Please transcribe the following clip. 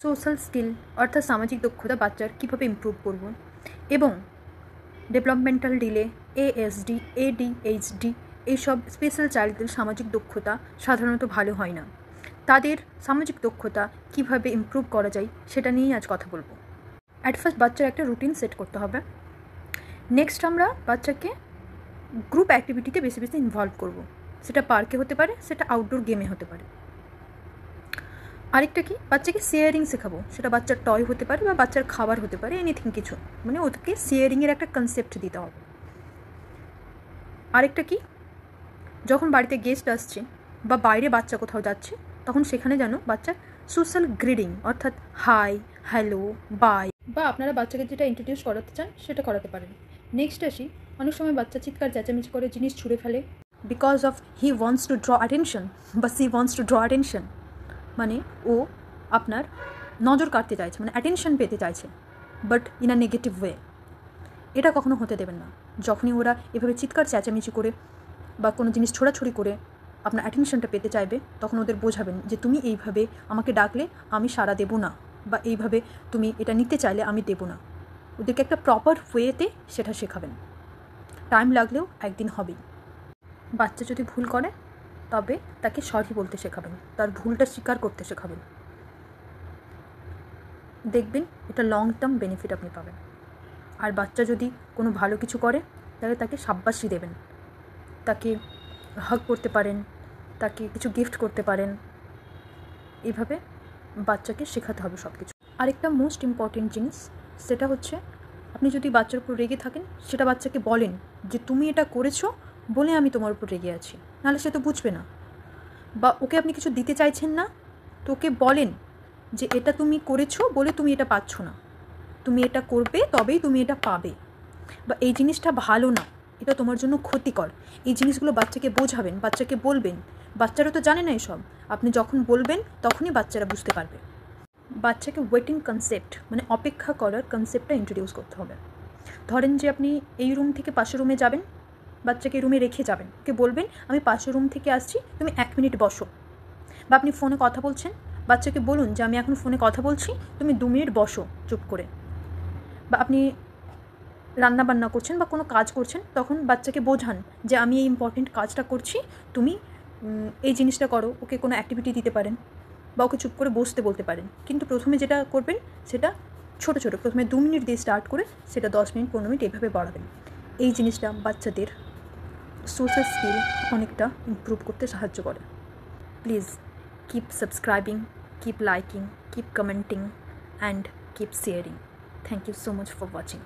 Social skill অর্থাৎ সামাজিক দক্ষতা বাচ্চার কীভাবে ইমপ্রুভ করব এবং ডেভেলপমেন্টাল ডিলে, ASD, ADHD এইসব স্পেশাল চাইল্ডদের সামাজিক দক্ষতা সাধারণত ভালো হয় না। তাদের সামাজিক দক্ষতা কীভাবে ইমপ্রুভ করা যায় সেটা নিয়েই আজ কথা বলবো। অ্যাট ফার্স্ট বাচ্চার একটা রুটিন সেট করতে হবে। নেক্সট আমরা বাচ্চাকে গ্রুপ অ্যাক্টিভিটিতে বেশি বেশি ইনভলভ করব। সেটা পার্কে হতে পারে, সেটা আউটডোর গেমে হতে পারে। আরেকটা কি, বাচ্চাকে শেয়ারিং শেখাবো। সেটা বাচ্চার টয় হতে পারে বা বাচ্চার খাবার হতে পারে, এনিথিং কিছু, মানে ওদেরকে শেয়ারিংয়ের একটা কনসেপ্ট দিতে হবে। আরেকটা কি, যখন বাড়িতে গেস্ট আসছে বা বাইরে বাচ্চা কোথাও যাচ্ছে তখন সেখানে যেন বাচ্চার সোশ্যাল গ্রিডিং অর্থাৎ হাই, হ্যালো, বাই বা আপনারা বাচ্চাকে যেটা ইন্ট্রোডিউস করাতে চান সেটা করাতে পারেন। নেক্সট আসি, অনেক সময় বাচ্চা চিৎকার চেঁচামেচি করে, জিনিস ছুঁড়ে ফেলে because of he wants to draw attention বা she wants to draw attention, মানে ও আপনার নজর কাটতে চাইছে, মানে অ্যাটেনশন পেতে চাইছে, but in a negative way. এটা কখনো হতে দেবেন না। যখনই ওরা এভাবে চিৎকার চেঁচামেচি করে বা কোনো জিনিস ছোড়াছুড়ি করে আপনার অ্যাটেনশনটা পেতে চাইবে, তখন ওদের বোঝাবেন যে তুমি এইভাবে আমাকে ডাকলে আমি সাড়া দেবো না, বা এইভাবে তুমি এটা নিতে চাইলে আমি দেবো না। ওদেরকে একটা প্রপার ওয়েতে সেটা শেখাবেন। টাইম লাগলেও একদিন হবেই। বাচ্চা যদি ভুল করে তবে তাকে সরি বলতে শেখাবেন, তার ভুলটা স্বীকার করতে শেখাবেন। দেখবেন এটা লং টার্ম বেনিফিট আপনি পাবেন। আর বাচ্চা যদি কোনো ভালো কিছু করে তাহলে তাকে শাবাশি দেবেন, তাকে হাগ করতে পারেন, তাকে কিছু গিফট করতে পারেন। এইভাবে বাচ্চাকে শেখাতে হবে সব কিছু। আরেকটা মোস্ট ইম্পর্টেন্ট জিনিস, সেটা হচ্ছে আপনি যদি বাচ্চার উপর রেগে থাকেন সেটা বাচ্চাকে বলেন যে তুমি এটা করেছো বলে আমি তোমার উপর রেগে আছি, নাহলে সে তো বুঝবে না। বা ওকে আপনি কিছু দিতে চাইছেন না, তো ওকে বলেন যে এটা তুমি করেছো বলে তুমি এটা পাচ্ছ না, তুমি এটা করবে তবেই তুমি এটা পাবে, বা এই জিনিসটা ভালো না, এটা তোমার জন্য ক্ষতিকর। এই জিনিসগুলো বাচ্চাকে বোঝাবেন, বাচ্চাকে বলবেন। বাচ্চারা তো জানে না এসব, আপনি যখন বলবেন তখনই বাচ্চারা বুঝতে পারবে। বাচ্চাকে ওয়েটিং কনসেপ্ট মানে অপেক্ষা করার কনসেপ্টটা ইন্ট্রোডিউস করতে হবে। ধরেন যে আপনি এই রুম থেকে পাশের রুমে যাবেন, বাচ্চাকে রুমে রেখে যাবেন, ওকে বলবেন আমি পাশের রুম থেকে আসছি, তুমি 1 মিনিট বসো। বা আপনি ফোনে কথা বলছেন, বাচ্চাকে বলুন যে আমি এখন ফোনে কথা বলছি, তুমি 2 মিনিট বসো চুপ করে। বা আপনি রান্না বান্না করছেন বা কোনো কাজ করছেন, তখন বাচ্চাকে বোঝান যে আমি এই ইম্পর্টেন্ট কাজটা করছি, তুমি এই জিনিসটা করো। ওকে কোনো অ্যাক্টিভিটি দিতে পারেন বা ওকে চুপ করে বসতে বলতে পারেন। কিন্তু প্রথমে যেটা করবেন সেটা ছোটো ছোটো, প্রথমে 2 মিনিট দিয়ে স্টার্ট করে সেটা 10 মিনিট 15 মিনিট এইভাবে বাড়াবেন। এই জিনিসটা বাচ্চাদের সোশ্যাল স্কিল অনেকটা ইমপ্রুভ করতে সাহায্য করে। Please keep subscribing, keep liking, keep commenting and keep sharing. Thank you so much for watching.